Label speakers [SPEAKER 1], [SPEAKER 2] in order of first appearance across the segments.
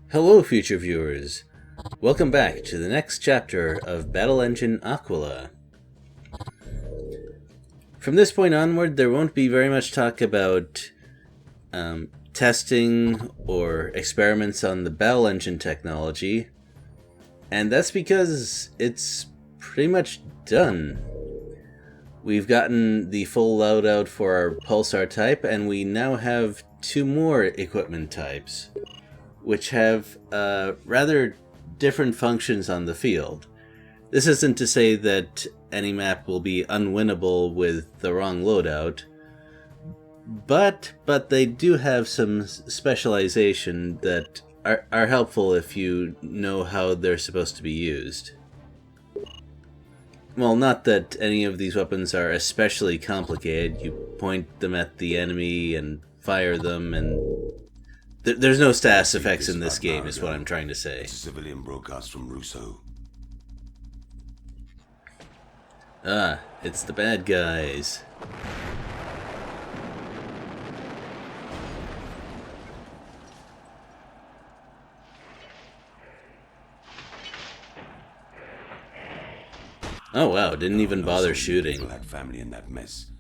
[SPEAKER 1] Hello, future viewers. Welcome back to the next chapter of Battle Engine Aquila. From this point onward, there won't be very much talk about testing or experiments on the battle engine technology, and that's because it's pretty much done. We've gotten the full loadout for our pulsar type, and we now have two more equipment types, which have rather different functions on the field. This isn't to say that any map will be unwinnable with the wrong loadout, but they do have some specialization that are helpful if you know how they're supposed to be used. Well, not that any of these weapons are especially complicated. You point them at the enemy and fire them, and there's no status effects in this game, is what I'm trying to say.
[SPEAKER 2] Civilian broadcast from Russo.
[SPEAKER 1] Ah, it's the bad guys. Oh wow, didn't even bother shooting.
[SPEAKER 2] People had family in that mess,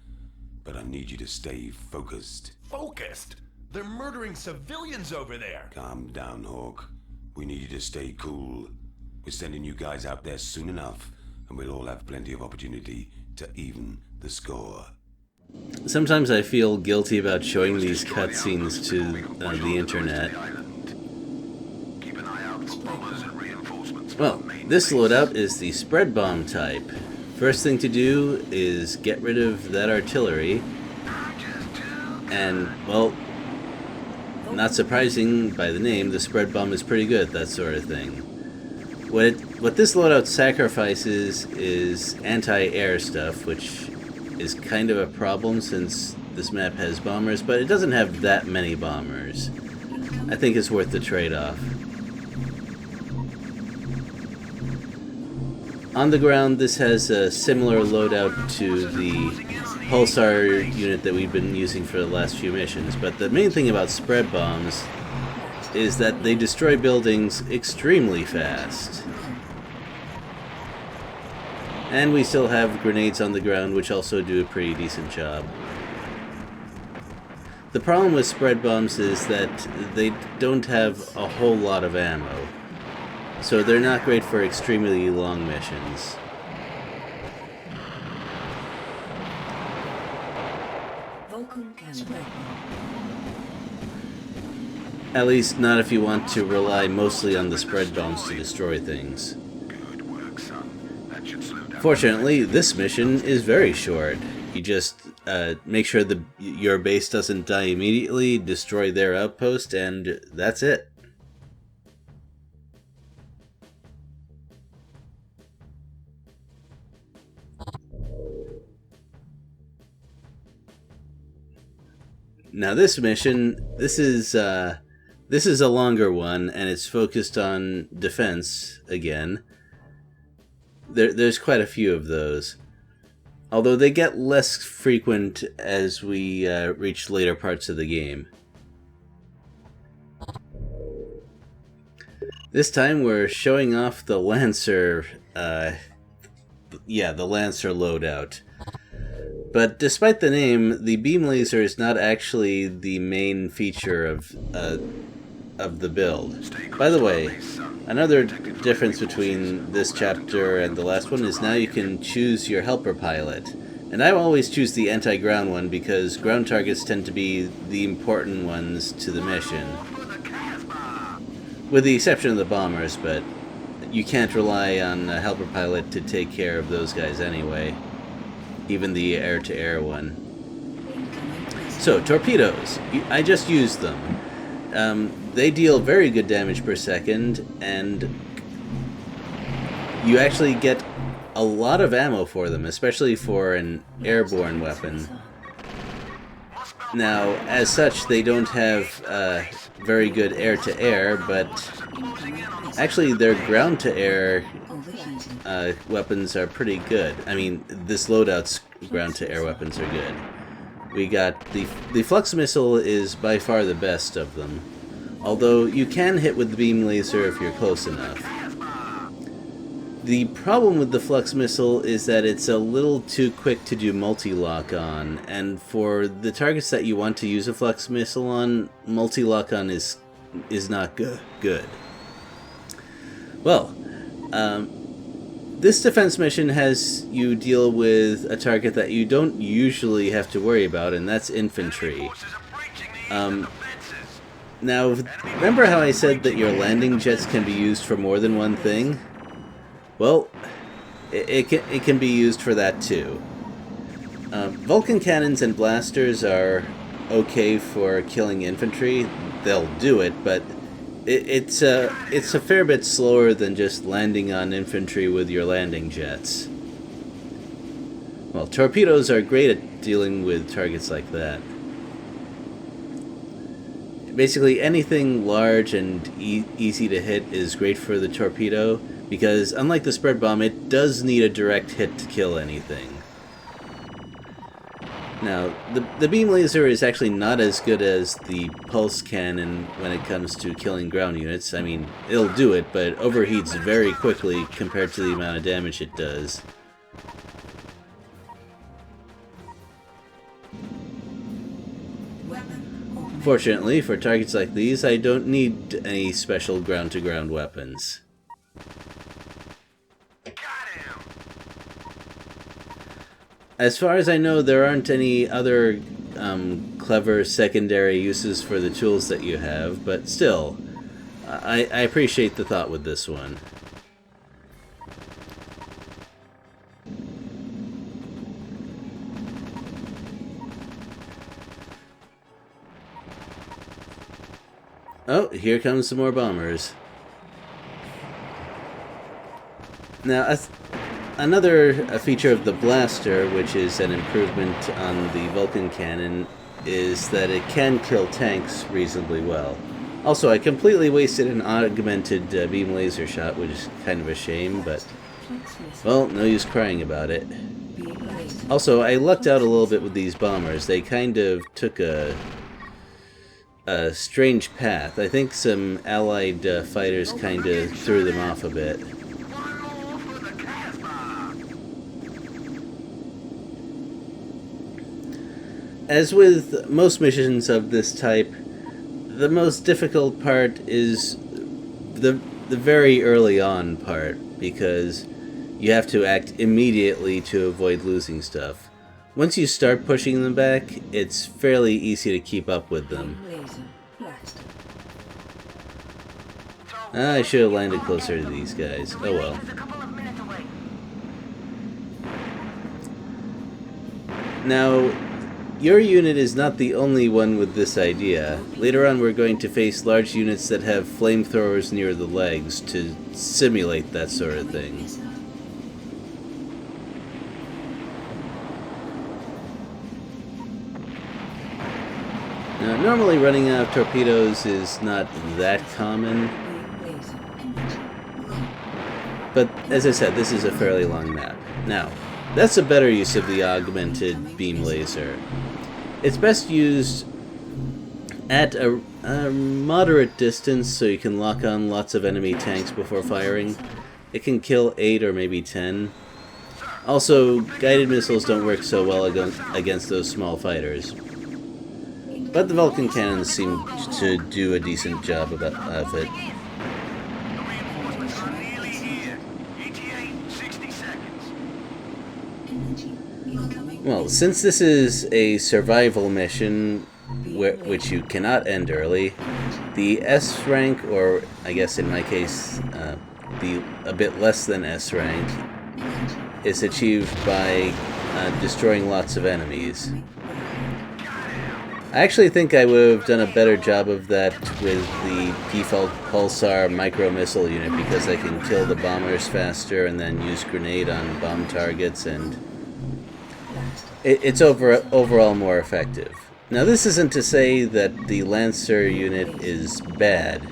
[SPEAKER 2] but I need you to stay focused.
[SPEAKER 3] Focused? They're murdering civilians over there.
[SPEAKER 2] Calm down, Hawk. We need you to stay cool. We're sending you guys out there soon enough, and we'll all have plenty of opportunity to even the score.
[SPEAKER 1] Sometimes I feel guilty about showing these cutscenes to the internet. Well, this loadout is the spread bomb type. First thing to do is get rid of that artillery, and, well, not surprising by the name, the spread bomb is pretty good at that sort of thing. What this loadout sacrifices is anti-air stuff, which is kind of a problem since this map has bombers, but it doesn't have that many bombers. I think it's worth the trade-off. On the ground, this has a similar loadout to the pulsar unit that we've been using for the last few missions, but the main thing about spread bombs is that they destroy buildings extremely fast. And we still have grenades on the ground, which also do a pretty decent job. The problem with spread bombs is that they don't have a whole lot of ammo, so they're not great for extremely long missions. At least not if you want to rely mostly on the spread bombs to destroy things. Fortunately, this mission is very short. You just make sure your base doesn't die immediately, destroy their outpost, and that's it. Now this mission, this is a longer one, and it's focused on defense again. There's quite a few of those, although they get less frequent as we reach later parts of the game. This time we're showing off the Lancer, the Lancer loadout. But despite the name, the beam laser is not actually the main feature of the build. By the way, another difference between this chapter and the last one is now you can choose your helper pilot. And I always choose the anti-ground one because ground targets tend to be the important ones to the mission. With the exception of the bombers, but you can't rely on a helper pilot to take care of those guys anyway. Even the air-to-air one. So, torpedoes. I just used them. They deal very good damage per second, and you actually get a lot of ammo for them, especially for an airborne weapon. Now, as such, they don't have very good air-to-air, but actually their ground-to-air weapons are pretty good. I mean, this loadout's ground-to-air weapons are good. We got the Flux missile is by far the best of them. although you can hit with the beam laser if you're close enough. The problem with the flux missile is that it's a little too quick to do multi-lock on, and for the targets that you want to use a flux missile on, multi-lock on is not good. Well, this defense mission has you deal with a target that you don't usually have to worry about, and that's infantry. Now, remember how I said that your landing jets can be used for more than one thing? Well, it can be used for that too. Vulcan cannons and blasters are okay for killing infantry. They'll do it, but it's a fair bit slower than just landing on infantry with your landing jets. Well, torpedoes are great at dealing with targets like that. Basically, anything large and easy to hit is great for the torpedo, because unlike the spread bomb, it does need a direct hit to kill anything. Now, the beam laser is actually not as good as the pulse cannon when it comes to killing ground units. I mean, it'll do it, but it overheats very quickly compared to the amount of damage it does. Fortunately, for targets like these, I don't need any special ground-to-ground weapons. As far as I know, there aren't any other clever secondary uses for the tools that you have, but still, I appreciate the thought with this one. Oh, here comes some more bombers. Now, another feature of the blaster, which is an improvement on the Vulcan cannon, is that it can kill tanks reasonably well. Also, I completely wasted an augmented beam laser shot, which is kind of a shame, but, well, no use crying about it. Also, I lucked out a little bit with these bombers. They kind of took a strange path. I think some allied fighters kind of threw them off a bit. As with most missions of this type, the most difficult part is the very early on part, because you have to act immediately to avoid losing stuff. Once you start pushing them back, it's fairly easy to keep up with them. I should have landed closer to these guys. Oh well. Now, your unit is not the only one with this idea. Later on we're going to face large units that have flamethrowers near the legs to simulate that sort of thing. Now, normally running out of torpedoes is not that common, but as I said, this is a fairly long map. Now, that's a better use of the augmented beam laser. It's best used at a moderate distance so you can lock on lots of enemy tanks before firing. It can kill 8 or maybe 10. Also, guided missiles don't work so well against those small fighters. But the Vulcan cannons seem to do a decent job of it. Well, since this is a survival mission, which you cannot end early, the S rank, or I guess in my case, a bit less than S rank, is achieved by destroying lots of enemies. I actually think I would have done a better job of that with the default Pulsar micro missile unit, because I can kill the bombers faster and then use grenade on bomb targets, and it's overall more effective. Now, this isn't to say that the Lancer unit is bad.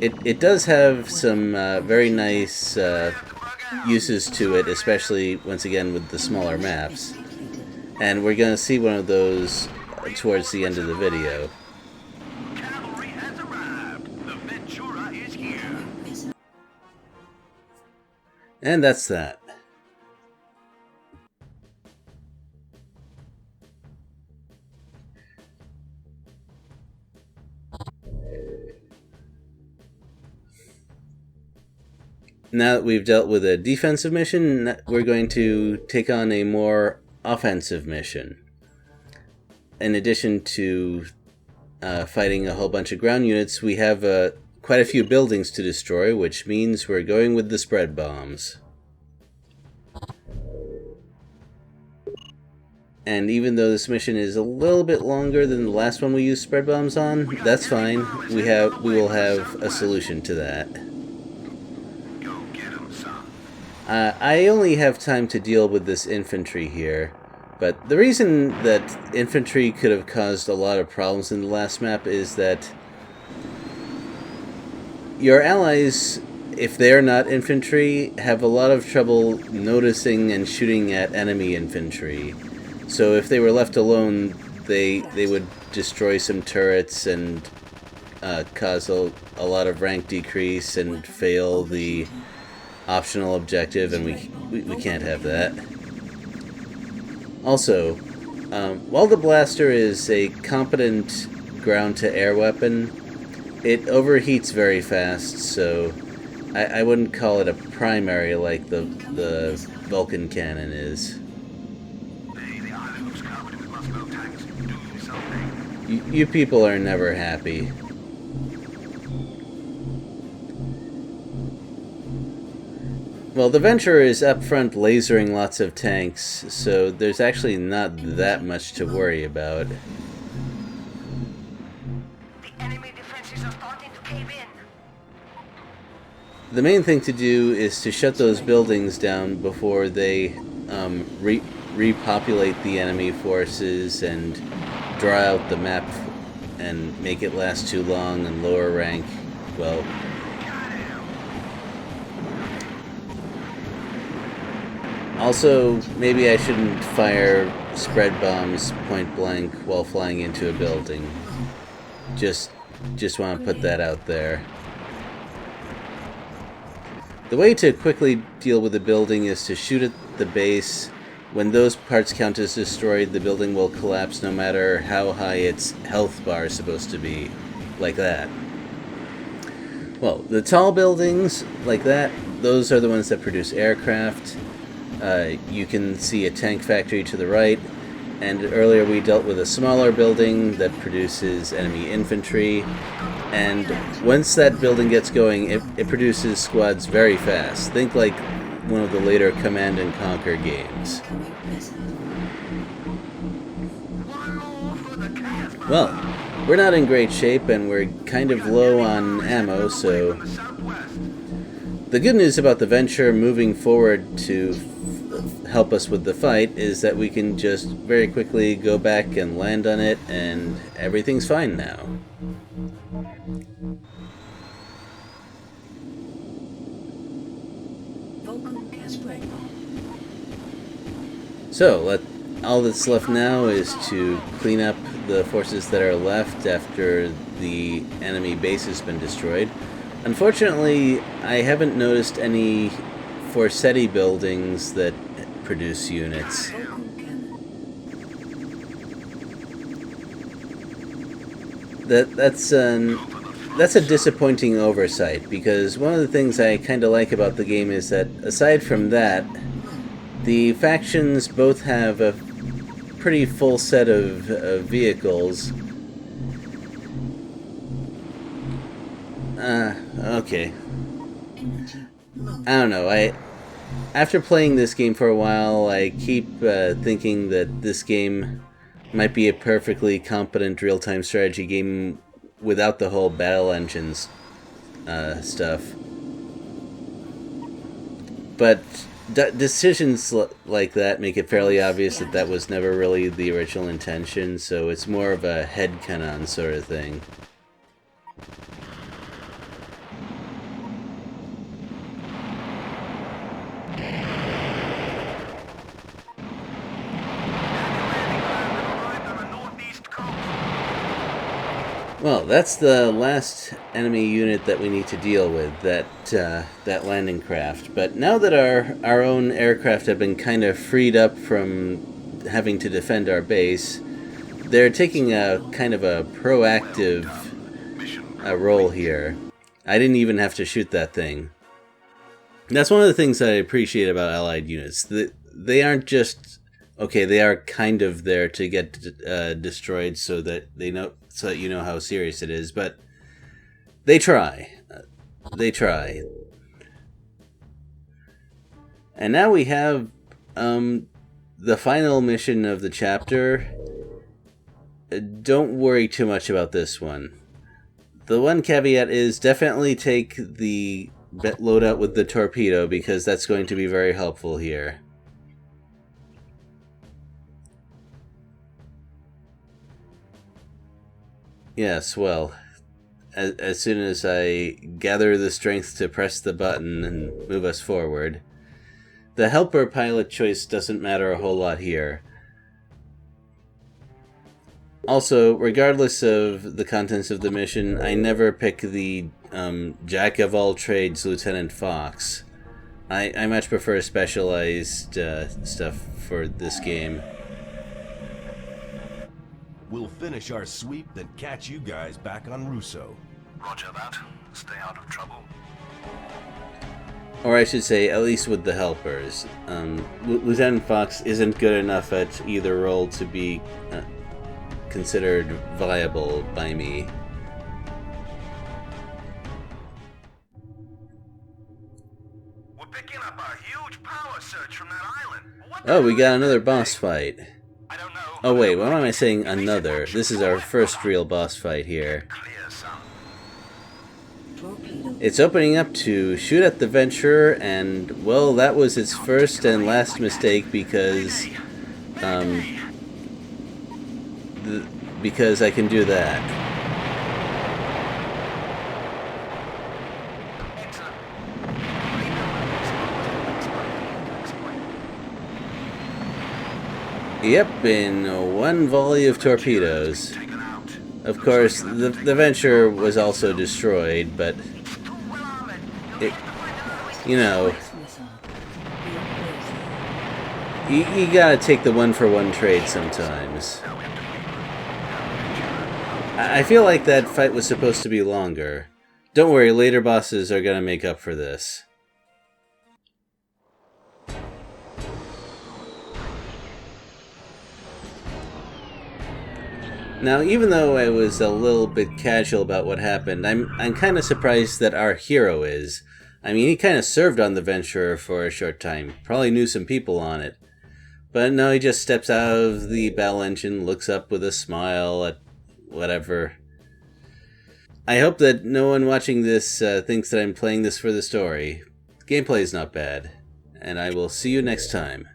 [SPEAKER 1] It does have some very nice uses to it, especially, once again, with the smaller maps. And we're going to see one of those towards the end of the video. And that's that. Now that we've dealt with a defensive mission, we're going to take on a more offensive mission. In addition to fighting a whole bunch of ground units, we have quite a few buildings to destroy, which means we're going with the spread bombs. And even though this mission is a little bit longer than the last one we used spread bombs on, that's fine. We will have a solution to that. I only have time to deal with this infantry here, but the reason that infantry could have caused a lot of problems in the last map is that your allies, if they're not infantry, have a lot of trouble noticing and shooting at enemy infantry. So if they were left alone, they would destroy some turrets and cause a lot of rank decrease and fail the optional objective, and we can't have that. Also, while the blaster is a competent ground-to-air weapon, it overheats very fast, so I wouldn't call it a primary like the Vulcan cannon is. You people are never happy. Well, the Venture is up front lasering lots of tanks, so there's actually not that much to worry about.
[SPEAKER 4] The enemy defenses are starting to cave in.
[SPEAKER 1] The main thing to do is to shut those buildings down before they repopulate the enemy forces and draw out the map and make it last too long and lower rank, well, also, maybe I shouldn't fire spread bombs point blank while flying into a building. Just want to put that out there. The way to quickly deal with the building is to shoot at the base. When those parts count as destroyed, the building will collapse no matter how high its health bar is supposed to be. Like that. Well, the tall buildings, like that, those are the ones that produce aircraft. You can see a tank factory to the right, and earlier we dealt with a smaller building that produces enemy infantry, and once that building gets going, it produces squads very fast. Think like one of the later Command and Conquer games. Well, we're not in great shape, and we're kind of low on ammo, so the good news about the Venture moving forward to help us with the fight is that we can just very quickly go back and land on it, and everything's fine now. So, all that's left now is to clean up the forces that are left after the enemy base has been destroyed. Unfortunately, I haven't noticed any Forsetti buildings that produce units. That's a disappointing oversight, because one of the things I kind of like about the game is that, aside from that, the factions both have a pretty full set of vehicles. Okay. I don't know, after playing this game for a while, I keep thinking that this game might be a perfectly competent real-time strategy game without the whole battle engines stuff. But decisions like that make it fairly obvious that that was never really the original intention, so it's more of a headcanon sort of thing. Well, that's the last enemy unit that we need to deal with, that landing craft. But now that our own aircraft have been kind of freed up from having to defend our base, they're taking a kind of a proactive role here. I didn't even have to shoot that thing. That's one of the things I appreciate about Allied units. They aren't just... Okay, they are kind of there to get destroyed so that you know how serious it is, but they try. They try. And now we have the final mission of the chapter. Don't worry too much about this one. The one caveat is definitely take the loadout with the torpedo, because that's going to be very helpful here. Yes, well, as soon as I gather the strength to press the button and move us forward. The helper pilot choice doesn't matter a whole lot here. Also, regardless of the contents of the mission, I never pick the Jack of all trades Lieutenant Fox. I much prefer specialized stuff for this game.
[SPEAKER 3] We'll finish our sweep, then catch you guys back on Russo.
[SPEAKER 5] Roger that. Stay out of trouble.
[SPEAKER 1] Or I should say, at least with the helpers. Lieutenant Fox isn't good enough at either role to be considered viable by me.
[SPEAKER 5] We're picking up a huge power surge from that island.
[SPEAKER 1] Oh, we got another boss fight.
[SPEAKER 5] I don't know.
[SPEAKER 1] Oh wait, why am I saying another? This is our first real boss fight here.
[SPEAKER 5] Clear, son.
[SPEAKER 1] It's opening up to shoot at the Venturer, and, well, that was its first and last mistake because, because I can do that. Yep, in one volley of torpedoes.
[SPEAKER 5] Taken out.
[SPEAKER 1] Of course, the Venturer was also destroyed, but it, you know, you gotta take the one-for-one trade sometimes. I feel like that fight was supposed to be longer. Don't worry, later bosses are gonna make up for this. Now, even though I was a little bit casual about what happened, I'm kind of surprised that our hero is. I mean, he kind of served on the Venturer for a short time. Probably knew some people on it. But no, he just steps out of the battle engine, looks up with a smile at whatever. I hope that no one watching this thinks that I'm playing this for the story. Gameplay is not bad. And I will see you next time.